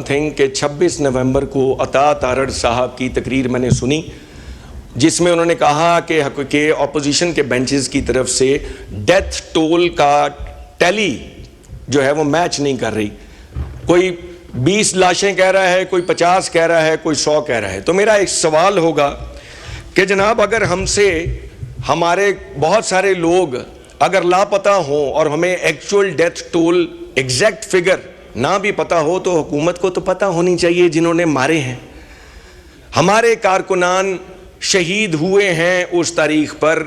Thing کہ 26 نومبر کو عطا تارڑ صاحب کی تقریر میں نے سنی جس میں انہوں نے کہا کہ اپوزیشن کے بینچز کی طرف سے ڈیتھ ٹول کا ٹیلی جو ہے وہ میچ نہیں کر رہی. کوئی 20 لاشیں کہہ رہا ہے, کوئی 50 کہہ رہا ہے, کوئی 100 کہہ رہا ہے. تو میرا ایک سوال ہوگا کہ جناب اگر ہم سے ہمارے بہت سارے لوگ اگر لاپتہ ہوں اور ہمیں actual death toll exact figure نہ بھی پتہ ہو تو حکومت کو تو پتہ ہونی چاہیے جنہوں نے مارے ہیں. ہمارے کارکنان شہید ہوئے ہیں اس تاریخ پر,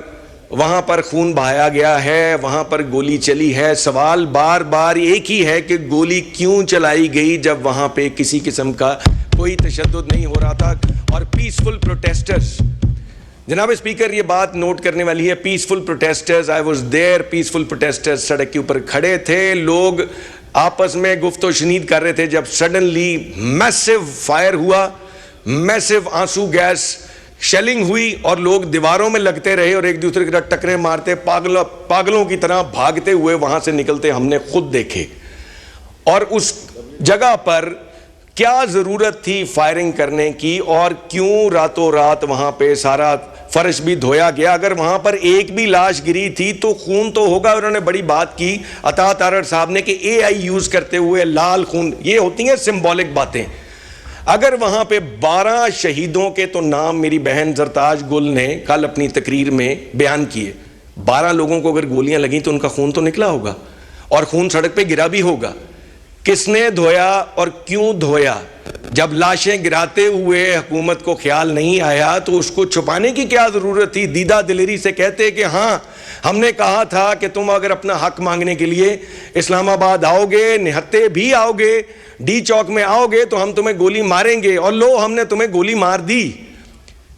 وہاں پر خون بہایا گیا ہے, وہاں پر گولی چلی ہے. سوال بار بار ایک ہی ہے کہ گولی کیوں چلائی گئی جب وہاں پہ کسی قسم کا کوئی تشدد نہیں ہو رہا تھا. اور پیسفل پروٹیسٹرز, جناب اسپیکر یہ بات نوٹ کرنے والی ہے, peaceful protesters, I was there, peaceful protesters سڑک کے اوپر کھڑے تھے, لوگ آپس میں گفت و شنید کر رہے تھے جب سڈنلی میسو فائر ہوا, میسو آنسو گیس شیلنگ ہوئی اور لوگ دیواروں میں لگتے رہے اور ایک دوسرے کے ساتھ ٹکرے مارتے پاگلوں کی طرح بھاگتے ہوئے وہاں سے نکلتے ہم نے خود دیکھے. اور اس جگہ پر کیا ضرورت تھی فائرنگ کرنے کی اور کیوں راتوں رات وہاں پہ سارا فرش بھی دھویا گیا؟ اگر وہاں پر ایک بھی لاش گری تھی تو خون تو ہوگا. انہوں نے بڑی بات کی عطا تارڑ صاحب نے کہ اے آئی یوز کرتے ہوئے لال خون, یہ ہوتی ہیں سمبولک باتیں. اگر وہاں پہ 12 شہیدوں کے تو نام میری بہن زرتاج گل نے کل اپنی تقریر میں بیان کیے, 12 لوگوں کو اگر گولیاں لگیں تو ان کا خون تو نکلا ہوگا اور خون سڑک پہ گرا بھی ہوگا. کس نے دھویا اور کیوں دھویا؟ جب لاشیں گراتے ہوئے حکومت کو خیال نہیں آیا تو اس کو چھپانے کی کیا ضرورت تھی؟ دیدہ دلیری سے کہتے کہ ہاں ہم نے کہا تھا کہ تم اگر اپنا حق مانگنے کے لیے اسلام آباد آؤ گے, نہتے بھی آؤ گے, ڈی چوک میں آؤ گے تو ہم تمہیں گولی ماریں گے, اور لو ہم نے تمہیں گولی مار دی.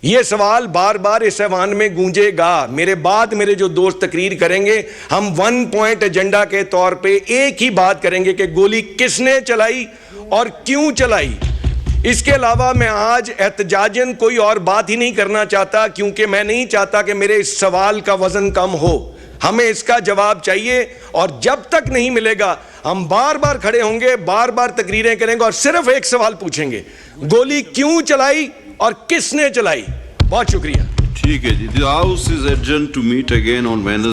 یہ سوال بار بار اس ایوان میں گونجے گا. میرے بعد میرے جو دوست تقریر کریں گے ہم 1 پوائنٹ ایجنڈا کے طور پہ ایک ہی بات کریں گے کہ گولی کس نے چلائی اور کیوں چلائی. اس کے علاوہ میں آج احتجاجن کوئی اور بات ہی نہیں کرنا چاہتا, کیونکہ میں نہیں چاہتا کہ میرے اس سوال کا وزن کم ہو. ہمیں اس کا جواب چاہیے اور جب تک نہیں ملے گا ہم بار بار کھڑے ہوں گے, بار بار تقریریں کریں گے اور صرف ایک سوال پوچھیں گے, گولی کیوں چلائی اور کس نے چلائی. بہت شکریہ. ٹھیک ہے جی. The House is adjourned to meet again on Wednesday.